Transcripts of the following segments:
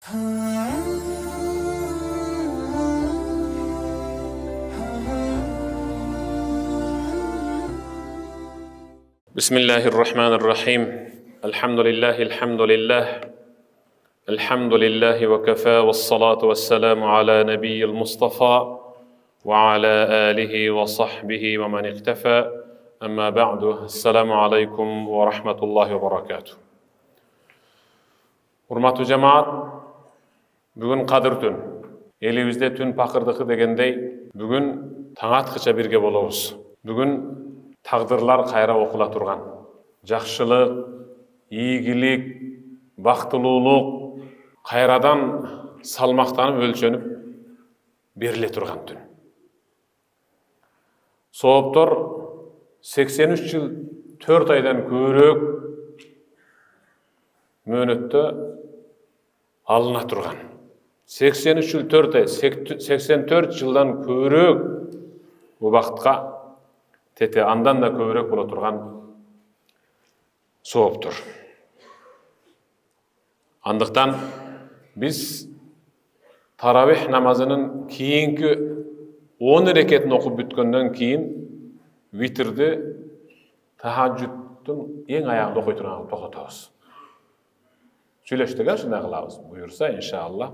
Bismillahirrahmanirrahim. Elhamdülillah. Elhamdülillahi ve kefâ ve salatu ve selamu ala nebiyyil Mustafa ve ala alihi ve sahbihi ve men iktefâ. Amma ba'du. Esselamu aleykum ve rahmetullahi ve barakatuh. Hurmatly jemaat, bugün Kadir tün. Elibizde tün pakırdıkı degendey, bugün taňatkyça birge bolabız. Bugün taqdırlar kayra okula turgan. Jakşylyk, iyigilik, baktılуулuk kayradan salmaktanyp ölçönüp berile turgan tün. Sooptor 83 yıl 4 aydan köbürөөк möhnötde alına turgan. 83 yıl 4 ay, 84 yıldan köbürөөк bu vakitga tete andan da köbürөөк bola turgan sooptur. Andıktan biz tarawih namazının kiyinki 10 reketini okup bütkönden kiyin vitirdi tahajjudun en ayağında okuy turgan tokatabız. Süleştik şunday kılabız. Buyursa inşallah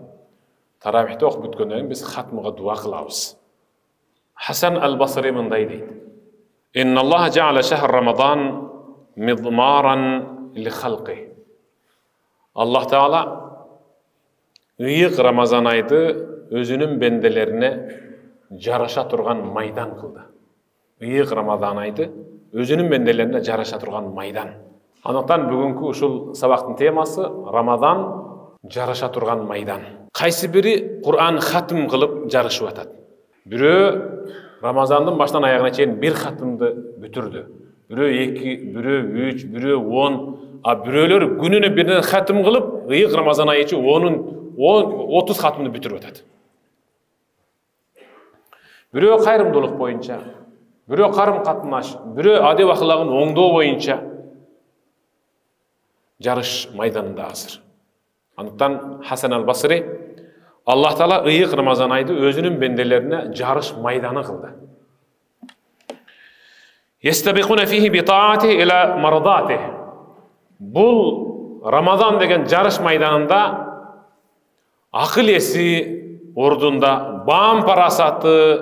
tarawihte okup bütkönden biz hatmıga dua kılabız. Hasan al-Basri mınday deydi. İnna Allah ja'ala şehr Ramazan midmaran li halqi. Allah Teala ıyık Ramazan aydı özünün bendelerine jaraşa turgan maydan kıldı. Iyık Ramazan aydı özünün bendelerine jaraşa turgan maydan. Anıktan bugünkü uşul sabaktın teması Ramazan jaraşa turgan maydan. Kaysi biri Kur'an hatım kılıp jarışıp atat. Biri Ramazandın baştan ayağına çeyin bir hatımdı bütürdü. Biri 2, biri 3, biri 10. Biröler gününe birden hatım kılıp ıyık Ramazan ayı için 30 hatımdı bütürüp atat. Biri kayrımdılık boyunca, biri karım katnaş, biri adep akılagın oňdoo boyunca jarış maydanında hazır. Anıktan Hasan al-Basri Allah Teala ıyık Ramazan aydı özünün bendelerine jarış maydanı kıldı. Yestabiquna fihi bi taatihi ila mardatihi. Bul Ramazan degen jarış maydanında akıl esi ordunda, bağım parasatı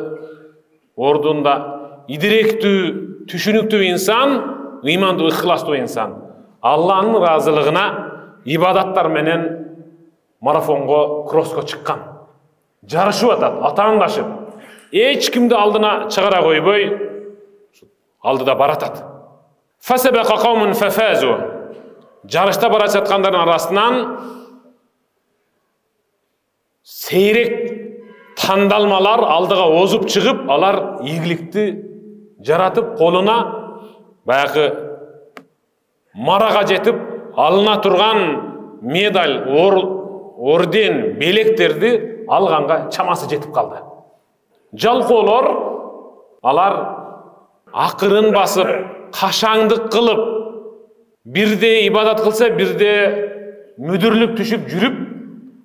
ordunda, idirektü, tüşünüktü insan, imandı, ihlaslı insan. Allah'ın razılığına ibadatlar menen marafongo, krosko çıkkan. Jarışıp atat, ataandaşıp. Hiç kimdi aldına çıgara koyboy, aldıda baratat. Fasebeqa qawmun fafazu. Jarışta barasatkanların arasından seyrek tandalmalar aldıga ozup çıkıp, alar iyilikti jaratıp koluna bayakı maraga jetip alına turgan medal, orden, belekterdi alganga çaması jetip kaldı. Jalkoolor alar akırın basıp, kaşаңдык kılıp, birde ibadat kılsa, birde müdürlük düşüp jürüp,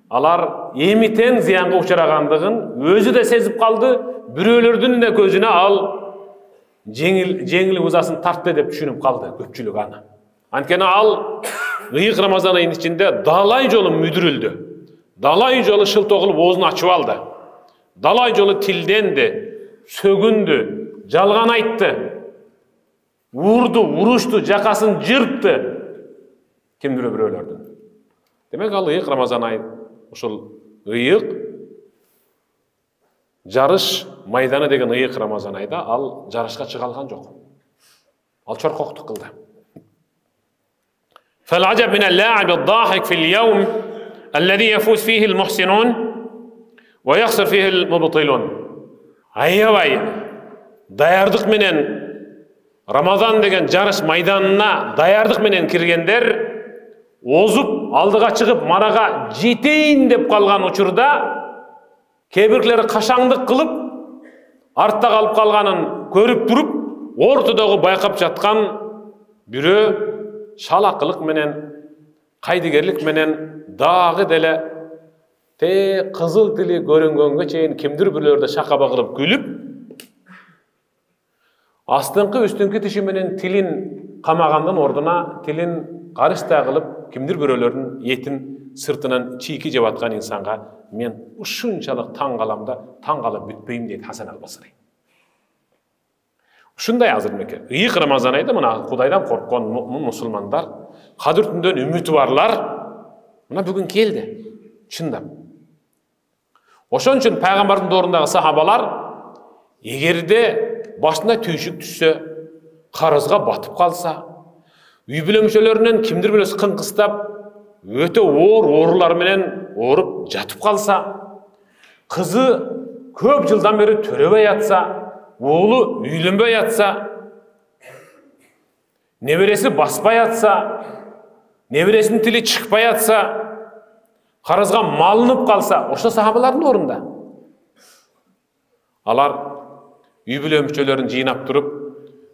alar emiten ziyanga uçuragandığın özü de sezip kaldı, biröөлөрдүn de közüne al jеңil uzasın tarttı dep düşünüp kaldı köpçülük ana. Ankene al ıyık Ramazan ayının içinde dalay jolu müdürüldü. Dalay jolu şıltı okulup ozunu açıp aldı. Dalay jolu tildendi, sögündü, jalgan aytты. Vurdu, vuruştu, jakasın jırptı. Kimdir biröөлөрдүn. Demek al ıyık Ramazan ayı, uşul ıyık jarış maydana degen ıyık Ramazan ayda al jarışka çıga algan jok. Al çorkoktuk kıldı. فالعجب من اللاعب الضاحك في اليوم الذي يفوز فيه المحسنون ويخسر فيه المبطلون. Ayyabay, dayardık menen Ramazan degen jarış maydanına dayardık menen kirgender ozup aldıga çıkıp maraga jeteyin dep kalgan uçurda kebirleri kaşаңдык kılıp artta kalıp kalganın körüp durup ortadagı baykap жатқан biri şalakılık menen, kaydigerlik menen dağı dele Те кызыл тили көрүнгөнгө чейин кимдир бирлөрдө шакаба кылып күлүп, астыңкы үстүңкү тиши менен тилин камагандан ордуна тилин карыштай кылып кимдир бирөөлөрдүн этин сыртынан чийки жеп аткан инсанга мен ушунчалык таң калам да таң калып бүтпөйм дейт Хасан ал-Басри. Ушундай азыр меке ыйык Рамазан айда мына Кудайдан корккон мусулмандар, кадыр түндөн үмүтү барлар мына бүгүн келди. Чындап. Ошон үчүн пайгамбардын доорундағы сахабалар эгерде башына түйшүк түшсө, карызга батып калса, үй бүлө мүчөлөрүнөн кимдир бирөөсү кыңкыстап, өтө оор оорулар менен ооруп жатып калса, кызы көп жылдан бери төрөбөй атса, оğlu үйленбей атса, небереси баспай атса, небересinin тили чыкпай атса, карызга малынып калса, ошо сахабалардын орунда. Алар үй бүлө мүчөлөрүн жыйнап туруп,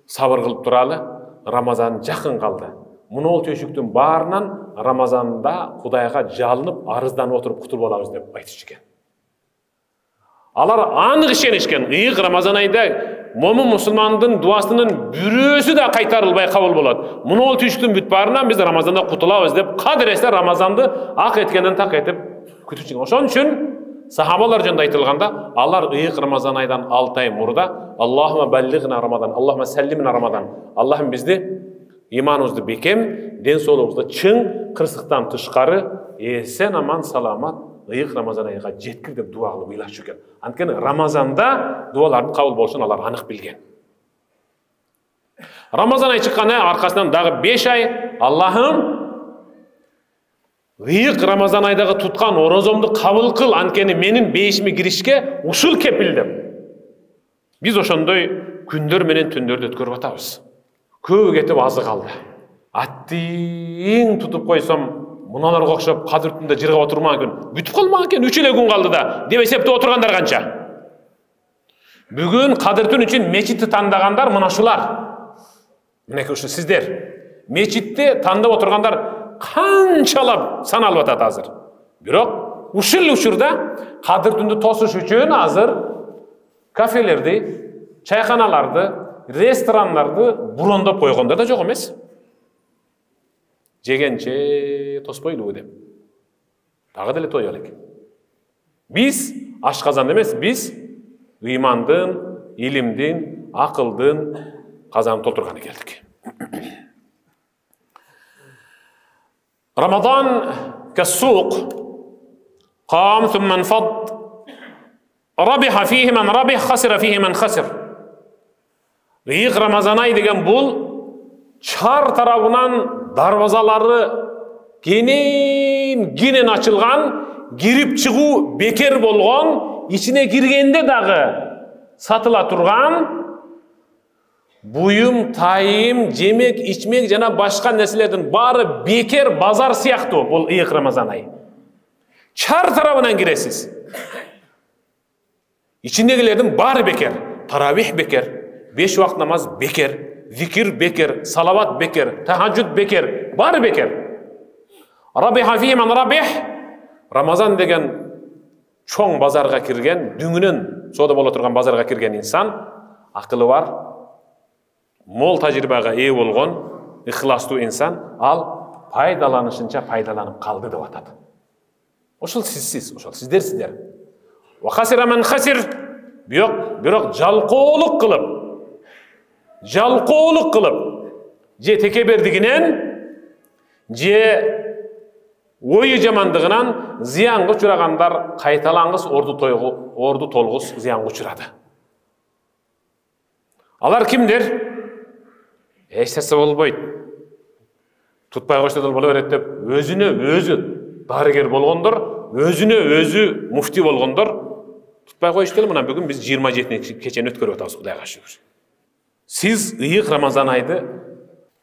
сабыр кылып туралы, Рамазан жакын калды. Мунул түйшүктүн баарынан Рамазанда Кудайга жалынып, арызданып отуруп кутулуп алабыз деп айтышчу экен. Алар анық ишенишкен, ыйык Рамазан айда момун мусулмандын дуасынын бирөөсү да кайтарылбай кабыл болот. Мунул түйшүктүн бүт баарынан биз Рамазанда кутулабыз деп кадыресе Рамазанды ак эткенден так этип күтүп. Ошон үчүн сахабалар жөнүндө айтылганда, алар ыйык Рамазан айдан 6 ай мурда Аллахума баллигна Рамазан, Аллахума саллимна Рамазан. Аллахым бизди иманыбызды бекем, ден соолугубузду чың, кырсыктан тышкары, эсен аман саламат ыйык Рамазан айга жеткир деп дуа кылып ыйлашчу экен. Анткени Рамазанда дуалардын кабыл болушун алар анык билген. Рамазан ай чыккандан аркасынан дагы 5 ай Аллахым ыйык Рамазан айдагы туткан орозомду кабыл кыл, анткени менин бейишиме киришке ушул кепил деп. Биз ошондой күндөр менен түндөрдү өткөрүп атабыз. Көбү кетип азы калды. Аттиң тутуп койсом, муналарга окшоп кадыр түндө жыргап отурмаган күн бүтүп калмаган экен, 3 эле күн калды да деп эсептеп отургандар канча. Бүгүн кадыр түн үчүн мечитти тандагандар мына ушулар. Мынеки ушу сиздер. Мечитти тандап отургандар канчалап саналып атат азыр. Бирок ушул учурда кадыр түндү тосуш үчүн азыр кафелерди, чайканаларды, ресторанларды бурондоп койгондар да жок эмес. Жегенче тоспойлу деп. Дагы деле той элек. Биз ашказан эмес, биз ыймандын, илимдин, акылдын казанын толтурганы келдик. Рамадан кассук قام ثم انفض ربح فيه من ربح خسر فيه من خسر. Ыйык Рамазан ай деген бул чар тарабынан дарбазалары кенен ачылган, кирип чыгуу бекер болгон, ичине киргенде дагы сатыла турган буюм, тайым, жемек, ичмек жана башка нерселердин баары бекер базар сыяктуу бул ыйык Рамазан ай. Чар тарабынан киресиз. Ичиндегилердин баары бекер. Таравих бекер, 5 вакыт намаз бекер, зикир бекер, салават бекер, тахаджуд бекер, баары бекер. Рабиха фи ман рабих. Рамазан деген чоң базарга кирген, дүңүнөн соода боло турган базарга кирген инсан, акылы бар, мол тажрыйбага ээ болгон, ихластуу инсан, ал пайдаланышынча пайдаланып калды деп атат. Ошол сизсиз, ошол сиздер. Ва хасира ман хасир. Бирок жалкоолук кылып, же текебердигинен, же ойу жамандыгынан зыянга учурагандар кайталангыс орду толгус зыянга учурады. Алар кимдер? Эч нерсе болбойт. Тутпай койсо да боло берет деп өзүнө өзү дарыгер болгондор, өзүнө өзү муфти болгондор тутпай коюшту эле. Мына бүгүн биз 27 кечени өткөрүп атабыз, Кудайга шүгүр. Сиз ыйык Рамазан айды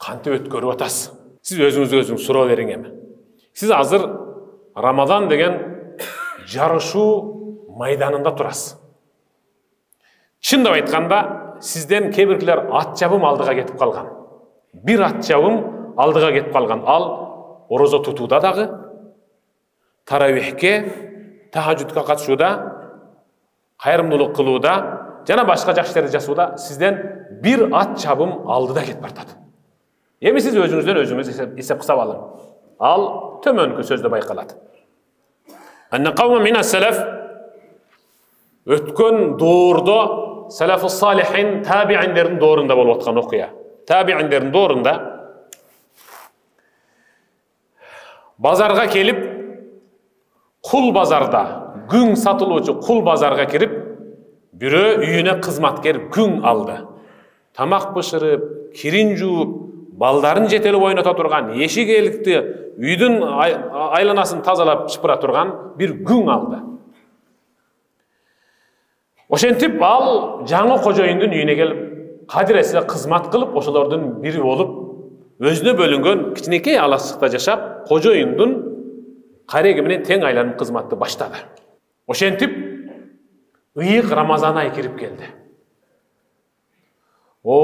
кантип өткөрүп атасыз? Сиз өзүңүзгө суроо бериң эми. Сиз азыр Рамазан деген жарышуу майданында турасыз. Чындап айтканда, сизден кээ-биркилер ат жабым алдыга кетип калган. Бир ат жабым алдыга кетип калган. Ал орозо тутууда дагы, таравихке, tahajjudga katışuda, kayırımdılık kılıuda, jana başka жақсы işlerди жасоуда sizden bir at çabım aldıda ketip bartadi. Эми siz özünüzden özünüz esep kısap alın. Al tömönkü sözde bayqaladı. Anna qawma min as-salaf ötkön doğurda salafus salihin tabi'inlerin doğrunda bolup atkan okuya. Tabi'inlerin doğrunda bazarga kelip kul bazarda gün satıluvchi kul bazarga kirip biri үйüne kızmatker gün aldı. Tamak pişirip, kirin juup, baldarın жетелip ойната турган, eşik elикти, үйдүн айланасын тазалап шыпыра турган bir gün aldı. Oşentip al жаңы кожоюндун үйүнө келип, кадиресе кызмат кылып, ошолордун бири болуп, өзүнө бөлүнгөн кичинекей алачыкта жашап, кожоюндун кареги менен тең айланып кызматты баштады. Oşentip ıyık Ramazan ayı kirip geldi. O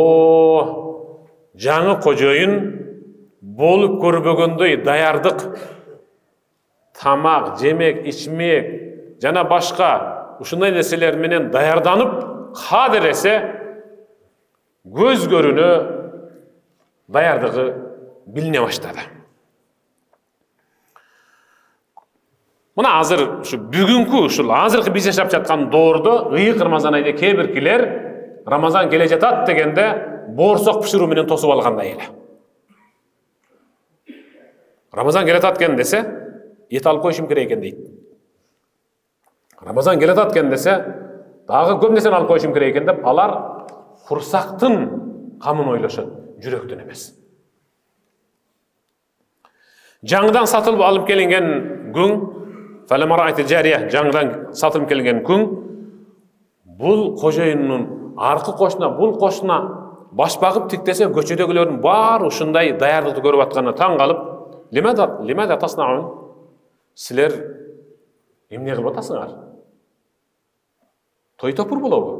жаңы кожоюн болуп көрбөгөндөй даярдык, тамак, жемек, ичмек жана башка ушундай нерселер менен даярданып, кадыр эсе көз көрүнө даярдыгы билине баштады. Мына азыр ушу бүгүнкү ушул азыркы биз жашап жаткан доордо ыйык Рамазан айында кээ биркилер Рамазан келе жатат дегенде боорсок пиширүү менен тосуп алгандай эле. Рамазан келе жатат экен десе, эт алып коюшум керек экен дейт. Рамазан келе жатат экен десе, дагы көп нерсени алып коюшум керек экен деп, алар курсактын камын ойлошот, жүрөктүн эмес. Жаңыдан сатылып алып келинген күн, фалама раайт жария, жаңыдан сатылып келинген күн, бул кожоюнун аркы кошуна, бул кошуна баш багып тиктесе, көчөдөгүлөрдүн баары ушундай даярдыкты көрүп атканына таң калып, лимада таснаун? Силер эмне кылып атасыңар? Той топур болобу?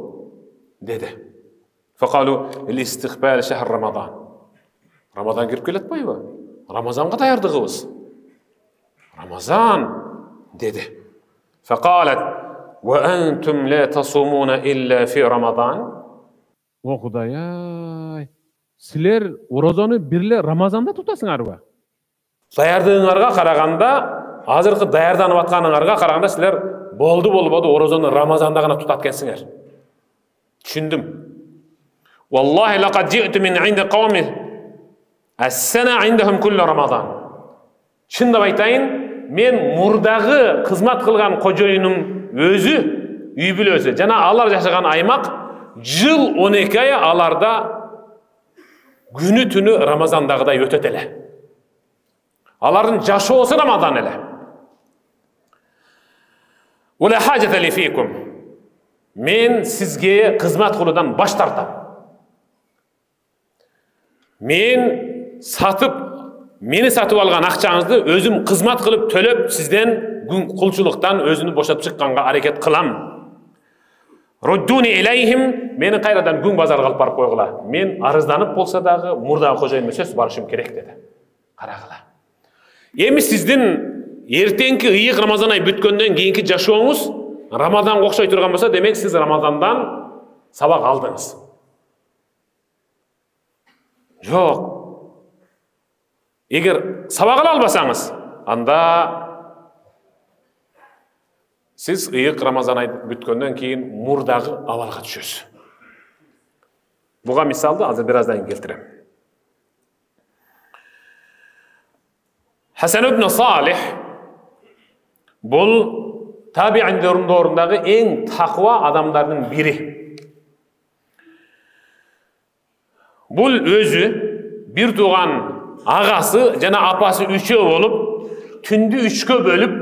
Деди. Факалу ил-истикбал шахр Рамазан. Рамазан кирип келет атпайбы? Рамазанга даярдыгыбыз. Рамазан деди. Факалат ва антум ла тасумуна илля фи Рамазан. О Кудай, силер орозону бирле Рамазанда тутасыңарбы? Даярдыгыңарга караганда, азыркы даярданып атканыңарга караганда силер болду орозону Рамазанда гана тутат экенсиңер. Түшүндүм. Валлахи лакад жи'ту мин инди кавми as-sana indahum kullu Рамазан. Чындап айтайын, мен мурдагы кызмат кылган кожоюнум өзү, үй бүлөсү жана алар жашаган аймак жыл 12 ай аларда күнү түнү Рамазандагыдай өтөт эле. Алардын жашоосу Рамазан эле. Ула хажата ли фикум. Мен сизге кызмат кылуудан баш тартам. Мени сатып алган акчаңызды өзүм кызмат кылып төлөп сизден күн кулчулуктан өзүнү бошотуп чыкканга аракет кылам. Руддуни илейхим, мени кайрадан күн базарга алып барып койгула. Мен арызданып болсо дагы мурдагы кожоюнума сөз барышым керек деди. Карагыла. Эми сиздин эртеңки ыйык Рамазан ай бүткөндөн кийинки жашооңуз Рамазанга окшой турган болсо, демек сиз Рамазандан сабак алдыңыз. Жок. Эгер сабак ала албасаңыз, анда сиз ыйык Рамазан ай бүткөндөн кийин мурдагы абалга түшөсүз. Буга мисалды азыр бир аздан келтирем. Хасан ибн Салих бул табииндердин орындагы эң таква адамдардын бири. Бул өзү бир тууган агасы жана апасы үчөө болуп, түндү 3кө бөлүп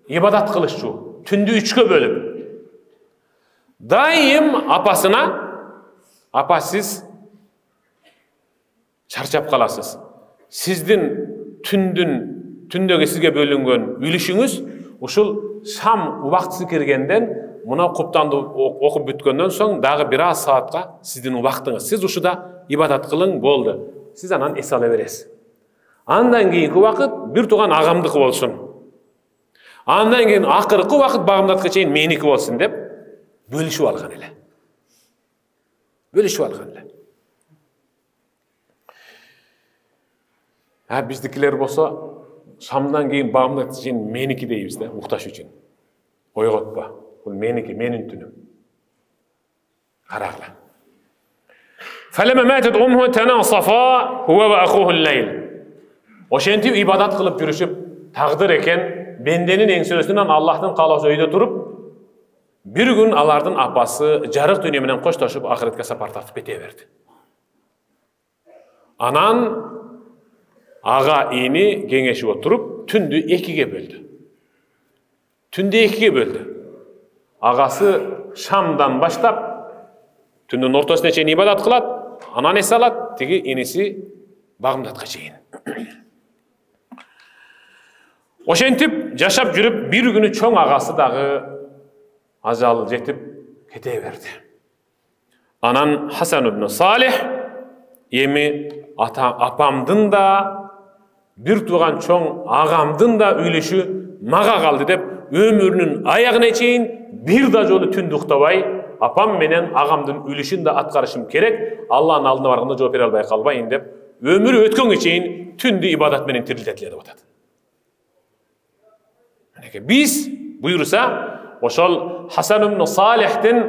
ибадат кылышчу. Түндү 3кө бөлүп. Дайым апасына, апа сиз чарчап каласыз. Сиздин түндөгү сизге бөлүнгөн үлүшүңүз ушул шам убактысы киргенден мына куптанды окуп бүткөндөн соң дагы бир аз саатка сиздин убактыңыз. Сиз ушуда ибадат кылың болду. Сиз анан эс ала бересиз. Андан кийинки убакыт бир тууган агамдыкы болсун. Андан кейін ақырқы уақыт бағымдатқа чейін менікі болсын деп бөлішіп алған еле. Бөлішіп алған еле. Біздікілер болса, шамдан кейін бағымдатқа чейін менікі дейбіз де, ұқташ үшін. Ойғатпа. Бұл менікі, менің түнім. Қарағла. فَلَمَا مَاتَتْ أُمُّهُ تَنَاصَفَا هُوَ وَأَخُوهُ اللَّيْلِ. Ошентип ибадат кылып жүрүшүп, тагдыр экен, бенденин эңсөсүнөн Аллахтын каалоосу өйдө туруп, бир күн алардын апасы жарык дүйнө менен коштошуп ахиретке сапар тартып кете берди. Анан ага ини кеңешип отуруп, түндү экиге бөлдү. Түндү экиге бөлдү. Агасы шамдан баштап түндүн ортосуна чейин ибадат кылат, анан эс алат, тиги иниси багымдатка чейин. Ошентип жашап жүрүп, бир күнү чоң агасы дагы ажал жетип кете берди. Анан Хасан ибн Салих эми апамдын да, бир тууган чоң агамдын да үлүшү мага калды деп, өмүрүнүн аягына чейин бир да жолу түндү уктабай, апам менен агамдын үлүшүн да аткарышым керек, Алланын алдына барганда жооп бере албай калбайын деп, өмүрү өткөнгө чейин түндү ибадат менен тирилтетиле деп атат. Биз буйруса, ошол Хасан ибн Салихтин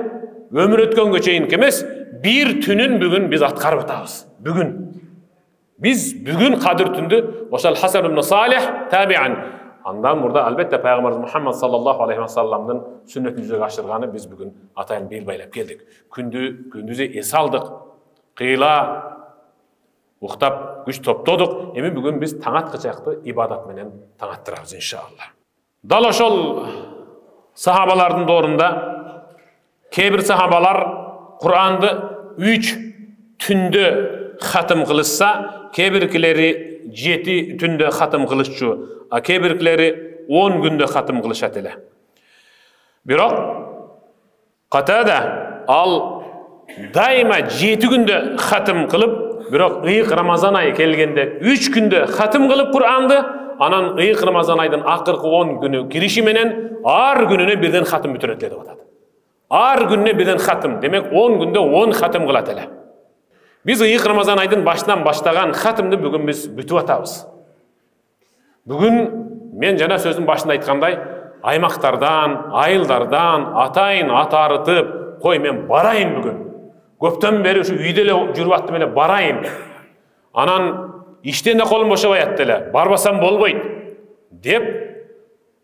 өмүр өткөнгө чейин эмес, бир түнүн бүгүн биз аткарып атабыз. Бүгүн. Биз бүгүн кадыр түндү ошол Хасан ибн Салих табиан. Андан мурда албетте пайгамбарыбыз Мухаммад саллаллаху алейхи ва салламдын сүннөтүн жүзөгө ашырганы биз бүгүн атайын бел байлап келдик. Күндүзү эс алдык, кыйла уктап күч топтодук. Эми бүгүн биз таң аткычакты ибадат менен таң аттырабыз иншалла. Дал ошол сахабалардын доорунда кээ бир сахабалар Куранды 3 түндө хатым кылышса, кээ биркилери 7 түндө хатым кылышчу, а кээ биркилери 10 күндө хатым кылышат эле. Бирок Катада ал дайыма 7 күндө хатым кылып, бирок ыйык Рамазан айы келгенде 3 күндө хатым кылып Куранды, анан ыйык Рамазан айдын акыркы 10 күнү кириши менен ар күнүнө бирден хатым бүтүрөт эле деп атат. Ар күнүнө бирден хатым, демек 10 күндө 10 хатым кылат эле. Биз ыйык Рамазан айдын башынан баштаган хатымды бүгүн биз бүтүп атабыз. Бүгүн мен жана сөздүн башында айткандай, аймактардан, айылдардан атайын атарытып, кой мен барайын бүгүн. Көптөн бери ушу үйдө эле жүрүп аттым эле барайын. Анан иштен да колум бошобой атты эле, барбасам болбойт деп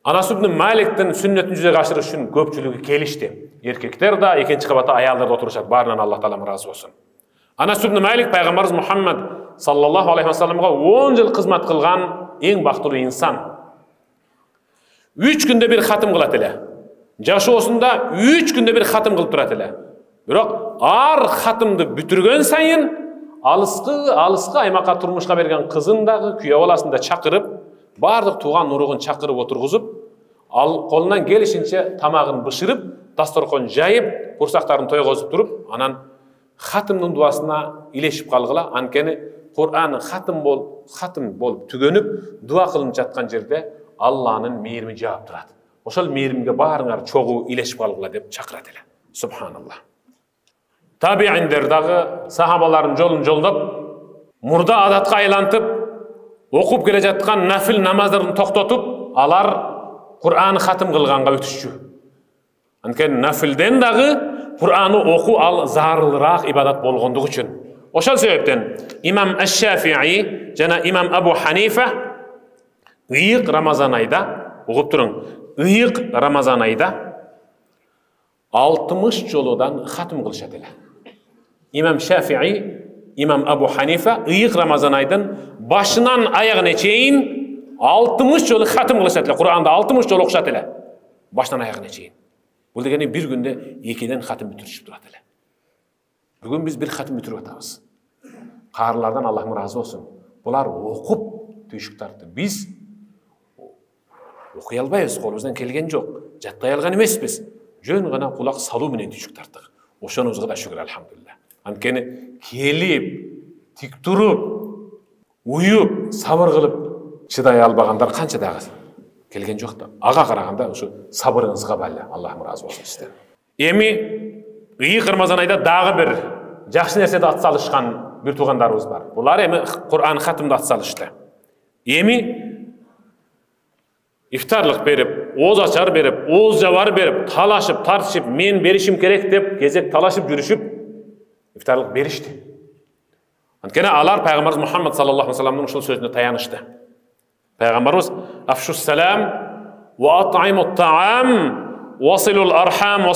Анас ибн Маликтин сүннөтүн жүзөгө ашырыш үчүн көпчүлүгү келишти. Эркектер да, экинчи кабатта аялдар да отурушат, баарынан Аллах таалам ыраазы болсун. Анас ибн Малик пайгамбарыбыз Мухаммад саллаллаху алейхи ва салламга 10 жыл кызмат кылган эң бактылуу инсан. 3 күндө бир хатым кылат эле. Жашоосунда 3 күндө бир хатым кылып турат эле. Бирок ар хатымды бүтүргөн сайын алыскы аймакка турмушка берген кызын дагы, күйөө баласын да чакырып, бардык тууган уругун чакырып отургузуп, ал колунан келишинче тамагын бышырып, дасторкон жайып, курсактарын тойгозуп туруп, анан хатымдын дуасына илешип калгыла. Анткени Кур'ан хатым болуп түгөнүп, дуа кылынып жаткан жерде Алланын мээрими жаап турат. Ошол мээримге баарыңар чогуу илешип калгыла деп чакырат эле. Субханаллах. Табииндер дагы сахабалардын жолун жолдоп, мурда адатка айлантып, окуп келе жаткан нафил намаздарын токтотуп, алар Кур'ан хатым кылганга өтүшчү. Анткени нафилден дагы Кур'анды оку ал зарылыраак ибадат болгондугу үчүн. Ошол себептен имам Аш-Шафии жана имам Абу Ханифа ыйык Рамазан айда, угуп туруң, ыйык Рамазан айда 60 жолудан хатым кылышат эле. Имам Шафии, имам Абу Ханифа ыйык Рамазан айдын башынан аягына чейин 60 жолу хатым кылышат эле. Кур'анды 60 жолу окушат эле. Башынан аягына чейин. Бул дегени бир күндө 2ден хатым бүтүрүшүп турат эле. Бүгүн биз бир хатым бүтүрүп атабыз. Каарылардан Аллахым ыраазы болсун. Булар окуп түйшүк тартты. Биз окуй албайбыз, колубуздан келген жок. Жаттай алган эмеспиз. Жөн гана кулак салуу менен түйшүк тарттык. Ошонубузга да шүгүр алхамдулилlah. Анткени келип, тик туруп, уюп, сабыр кылып чыдай албагандар канча дагы. келген жоқ та. Аға қарағанда ушу сабырыңызға байлы. Аллахым разы болсын сізден. Эми ыйык Рамазан айда дагы бир жакшы нерседе атсалышкан бир туугандарыбыз бар. Булар эми Кур'ан хатымды атсалышты. Эми ифтарлык берип, ооз ачар берип, ооз жабар берип, талашып, тартышып, мен беришим керек деп кезек талашып жүрүшүп ифтарлык беришти. Анткени алар пайгамбарыбыз Мухаммад саллаллаху алейхи вассаламдын ушул сөзүнө таянышты. Пайгамбарыбыз афшус салам ва ат'имут таам василул архам ва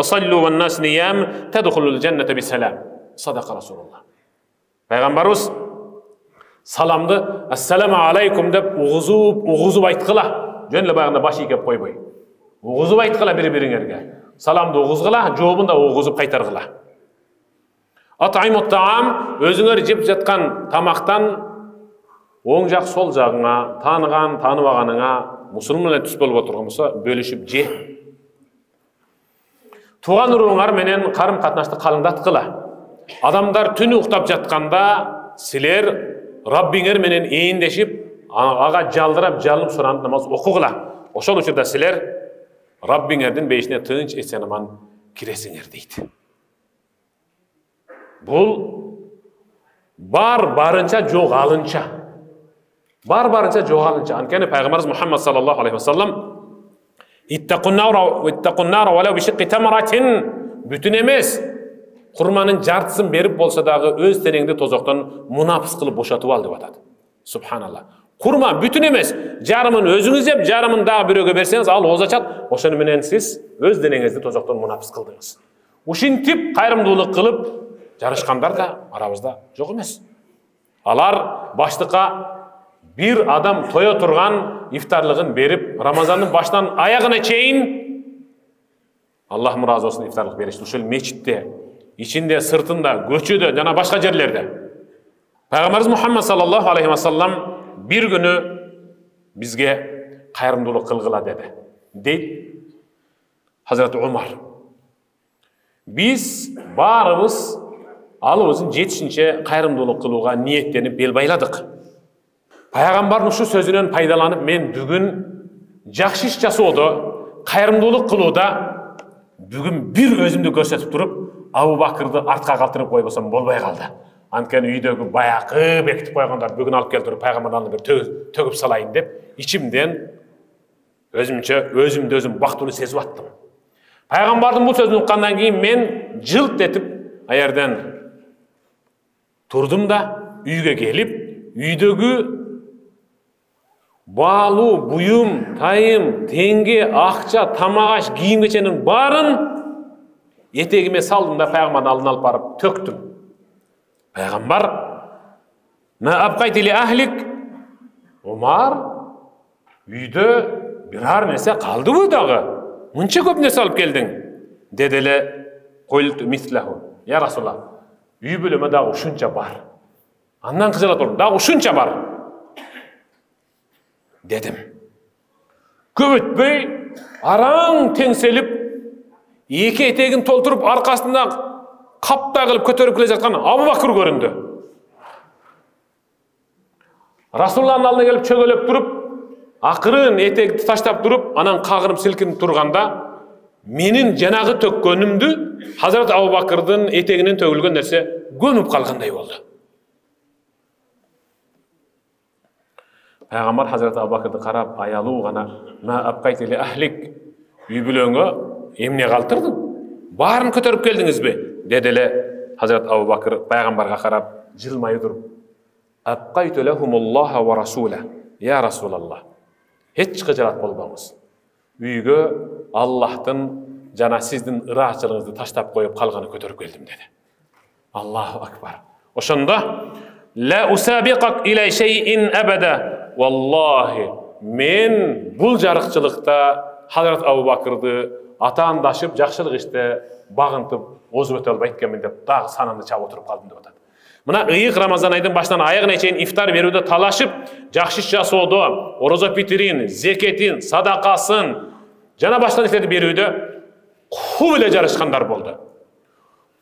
саллу ван нас нiyam тадхулул джанната бисалам. Садака Расулуллах. Пайгамбарыбыз саламды ассаламу алейкум деп угузуп айткыла. Жөн эле баягында баш ийкеп койбой. Угузуп айткыла бири-бириңерге. Саламды угузгыла, жообун да угузуп кайтаргыла. Ат'имут таам өзүңөр жеп жаткан тамактан оң жақ сол жағыңа, таныған, таныбағаныңа, мұсылман түс болып отырған болса, бөлішіп же. Туған ұруңар менен қарым қатынашты қалыңдатқыла. Адамдар түні ұқтап жатқанда, сілер Раббиңер менен ейіндешіп, аға жалдырап, жалынып сұранып намаз оқуғыла. Ошол учурда сілер Раббиңердин бейшіне тынч эсен аман киресиңер дейді. Бұл барынша жоқ алынша. Барынша жоғалынша. Анткени пайгамбарыбыз Мухаммад саллаллаху алейхи вассалам иттақуннара валау бишиққи тамаратин бүтүн эмес, курманын жартысын берип болса дагы өз тенеңди тозоктон мунапыс кылып бошотуп ал деп атат. Субханалла. Курма бүтүн эмес, жарымын өзүңүз жеп, жарымын дагы бирөөгө берсеңиз, ал ооз ачат. Ошону менен сиз өз денеңизди тозоктон мунапыс кылдыңыз. Ушинтип кайрымдуулук кылып жарышкандар да арабызда жок эмес. Алар баштыкка bir adam toya turgan iftarlığın berip Ramazanın baştan ayağına çeyin Allah'ım razı olsun iftarlık berişti. Uşul meçitte, içinde, sırtında, göçüde, jana başka yerlerde. Peygamberimiz Muhammed sallallahu aleyhi ve sellem bir günü bizge kayrımdılık kılgıla dedi. Deyip Hazreti Umar. Biz barımız alımızın жетişince kayrımdılık kılığa niyetlenip bel bayladık. Пайгамбардын ушу сөзүнөн пайдаланып, мен бүгүн жакшы иш жасоодо, кайрымдуулук кылууда бүгүн бир өзүмдү көрсөтүп туруп, Абу Бакырды артка калтырып койбосом болбой калды. Анткени үйдөгү баякы бекитип койгондор бүгүн алып келип туруп пайгамбардын алдына бир төгүп салайын деп, ичимден өзүмдү өзүм бактылуу сезип аттым. Пайгамбардын бул сөзүн уккандан кийин мен жылт этип аярдан турдум да үйгө келип, үйдөгү балу, буюм, тайым, теңге, акча, тамагаш, кийим кеченин барын этегиме салдым да пайгамбардын алдына алып барып төктүм. Пайгамбар: "Ма абкайти ли ахлик?" Умар, үйдө бирар нерсе калдыбы дагы? Мынча көп нерсе алып келдиң? Деди эле койлту мислаху. Я Расулаллах, үй бүлөмө дагы ушунча бар. Андан кыжыла турдум, дагы ушунча бар. Dedim. Көп өтпөй, араң теңселип, эки этегин толтуруп, аркасында капта кылып көтөрүп келе жаткан Абу Бакыр көрүндү. Расулуллахтын алдына келип чөгөлөп туруп, акырын этегди таштап туруп, анан кагырып силкинип турганда, менин жанагы төккөнүмдү Hazrat Абу Бакырдын этегинен төгүлгөн нерсе көнүп калгандай болду. Пайгамбар Hazreti Abu Bakır'dı qarab, ayaluu gana, "Ma abqayti li ahlik?" Үй бүлөңө эмне калтырдың? Барын көтөрүп келдиңизби? Деди эле Hazreti Abu Bakır пайгамбарга карап, жылмай туруп, "Abqaytu lahumulloha va rasula." Ya Rasulallah. Эч кыжырат болбоңуз. Үйгө Аллахтын жана сиздин ыраачылыгыңызды таштап коюп калганы көтөрүп келдим деди. Аллаху акбар. Ошондо "La usabiqak ila shay'in abada." Vallahi men bul жарыкчылыкта Hazrat Abu Bakır'dı ataandашып, жакшылык иште багынтып, озуп өтө албайт экенмин деп дагы санамды чабып отуруп калдым деп атат. Мына ыйык Рамазан айдын баштан аягына чейин ифтар берүүдө талашып, жакшы иш жасоодо, орозо питирин, зекетин, садакасын, жана башка нерселерди берүүдө куп эле жарышкандар болду.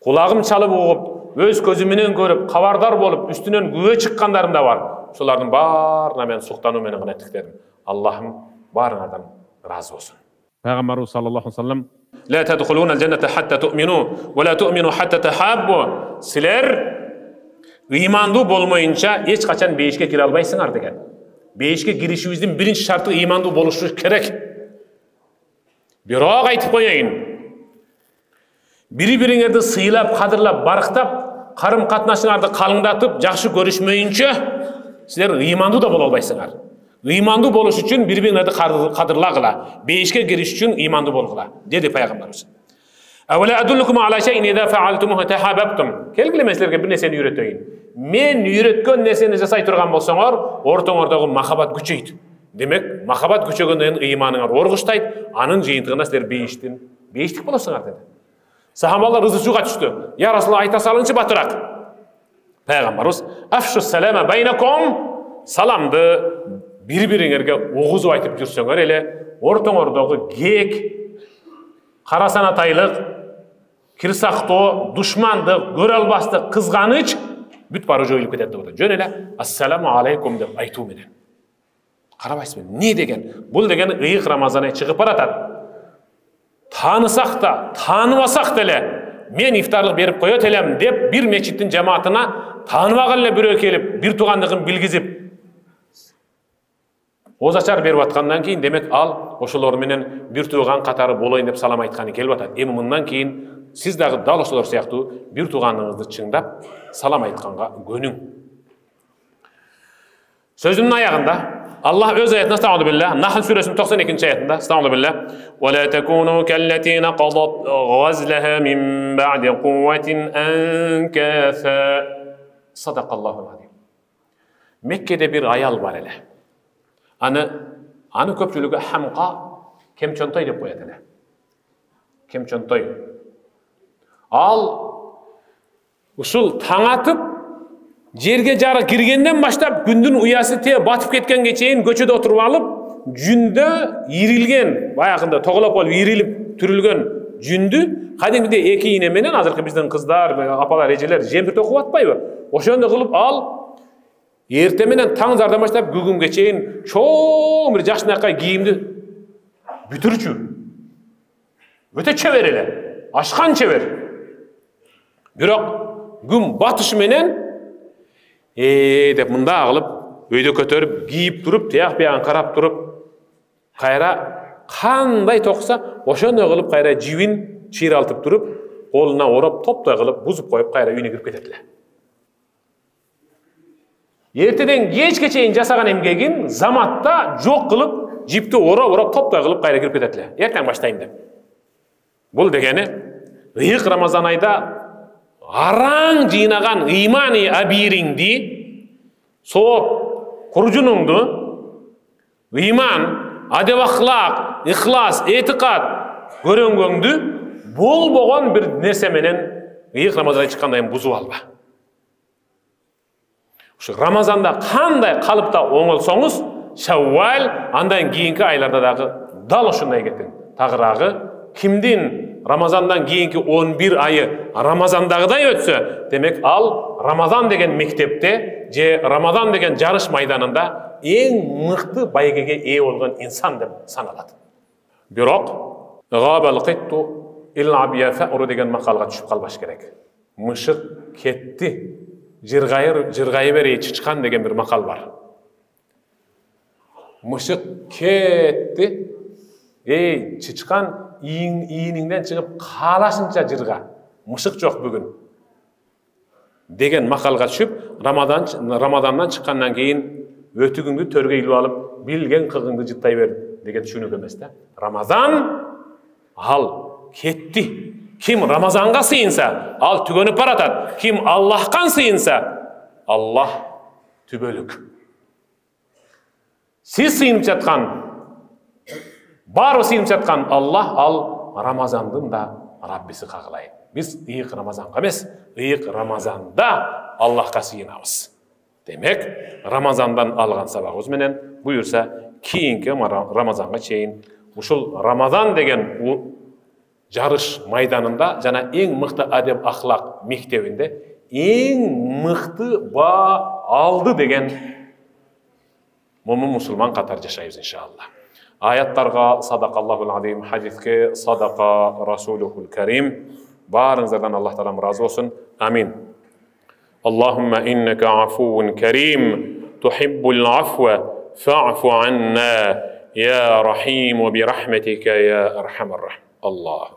Кулагым чалып угуп, өз көзүм менен көрүп, кабардар болуп, үстүнөн күбө чыккандарым да бар. Шулардын баарына мен суктануу менен гана тиктедим. Аллахым barыңardan razı olsun. Peygamberimiz sallallahu aleyhi ve sellem La tadkhuluna al-jannata hatta tu'minu ve la tu'minu hatta tahabbu. Sizler imandu bolmayınca hiç kaçan beyişke kire albaysınlar degen. Beyişke girişibizin birinci şartı imandu boluşu kerek. Biroq aytip koyayın. Biri-biriңерди сыйлап, кадырлап, барктап, карым-катнашыңарды калыңдатып, жакшы көрүшмөйүнчө, силер ыймандуу да боло албайсыңар. Ыймандуу болуш үчүн бири-бириңерди кадырлагыла, бейишке кириш үчүн ыймандуу болгула, деди пайгамбарыбыз. Awala adullukum ala shay'in idha fa'altumuhu tahabbtum. Келгиле мен силерге бир нерсени үйрөтөйүн. Мен үйрөткөн нерсени жасай турган болсоңор, ортоңордогу махабат күчөйт. Демек, махабат күчөгөндөн ыйманыңар оргуштайт, анын жыйынтыгында силер бейиштик болосуңар деди. Sahabalar ızıcığa düştü. Ya Resulallah ayta salınçı batırak. Peygamberimiz afşu selama baynakum salamdı bir-biriңерге oğuzu aytıp жүрсөңөр ele ortoңордогу kek, karasanataylık, kirsakto, düşmandık, göre albastık, kızganıç büt barı joyulup ketedi burada. Jön ele assalamu aleykum dep aytуу menен. Карабайсызбы? Ne degen? Bul degen ıyık Ramazan'a çıkıp baratat. Tanısak da, tanımasak da men iftarlık berip koyot elem dep bir meçitin cemaatına tanımagan ele bürö kelip, bir tuğandığın bilgizip ozachar berip atkandan keyin demek al, oşolor menen bir tuğan katarı boloyun dep salam aytkany kelip atat. Emi mından keyin siz dagı dal oşolor siyaktуу bir tuğandığınızды çыңdap salam aytkanga gönüң. Sözümün ayağında Allah öz ayetinde estağfurullah billah Nahl suresinin 92. ayetinde estağfurullah billah ve la tekunu kelleti naqadat ghazlaha min ba'di kuvvetin ankasa. Sadakallahu azim. Mekke'de bir ayal var ele. Anı köpçülüğü hamqa kemçontoy dep koyat ele. Kemçontoy. Al usul taң atıp жерге жары киргенден баштап күндүн уясы те батып кеткенге чейин көчөдө отуруп алып, жүндө ирилген, баягында тоголоп болуп ирилип түрүлгөн жүндү кадимде эки ийне менен азыркы биздин кыздар, апалар, эжелер жемпир токуп атпайбы? Ошондой кылып ал эрте менен таң зардан баштап күгүнгө чейин чоң бир жакшынакай кийимди бүтүрчү. Өтө чебер эле, ашкан чебер. Бирок күн батышы менен деп мында агылып, өйдө көтөрүп, кийип туруп, тияк биягын карап туруп, кайра кандай токса, ошондой кылып кайра жибин чыйралтып туруп, колуна ороп, топтой кылып, бузуп коюп, кайра үйүнө кирип кетет эле. Эртеден кечке чейин жасаган эмгегин заматта жок кылып, жипти ороп, топтой кылып, кайра кирип кетет эле. Эртең баштайм деп. Бул дегени ыйык Рамазан айда араң жыйнаган ыймани абириңди, сооп, куржунуңду, ыйман, адеп ахлак, ихлас, этикад көрөнгөңдү болбогон бир нерсе менен ыйык Рамазан чыккандан кийин бузуп алба. Ушу Рамазанда кандай калыпта оңолсоңуз, Шаввал, андан кийинки айларда дагы дал ошондой кетиң. Тагыраагы кимдин Ramazandan keyinki 11 ayı Ramazandagıday ötse, demek al Ramazan degen mektepte, je Ramazan degen jarış maydanında en mıhtı baygege ee olgan insan dep sanaladi. Biroq gabal qittu illa biya fa'ru degen maqalga tushib qalbaş gerek. Mышык ketdi, jırgayı beri çıçkan degen bir maqal var. Mышык ketdi, çıçkan iyiningden çıkıp kalaşınca jırga. Mышык жоқ бүгін. Деген maqalga düşüp Ramadandan çıkkandan keyin ötügüngdü törge ilip alıp bilgen kıgыңды jıtтай ber деген түшүнүк эмес да. Ramazan al ketti. Kim Ramazanга sıyınsa al tügönüp baratat. Kim Allah'kan sıyınsa Allah tübölük. Siz sıyınıp жатқан Baro sıyınıp жатқан Allah al Ramazandın da Rabbisi kağılayın. Biz ıyık Ramazan'a emez, ıyık Ramazan'da Allah'a sıyınabız. Demek Ramazan'dan algan sabahımız menen buyursa kiyinki Ramazan'a çeyin. Uşul Ramazan degen u jarış maydanında jana en mıhtı adep ahlak mektebinde en mıhtı ba aldı degen musulman katar yaşayız inşallah. Ayatlarga sadaqallahul azim, hadisке sadaqa rasuluhul kerim. Barınızdan Allah Teala razı olsun. Amin. Allahümme inneke afuvun kerim, tuhibbul afve fa'fu anna ya rahim ve bi rahmetike ya erhamer rahim. Allah.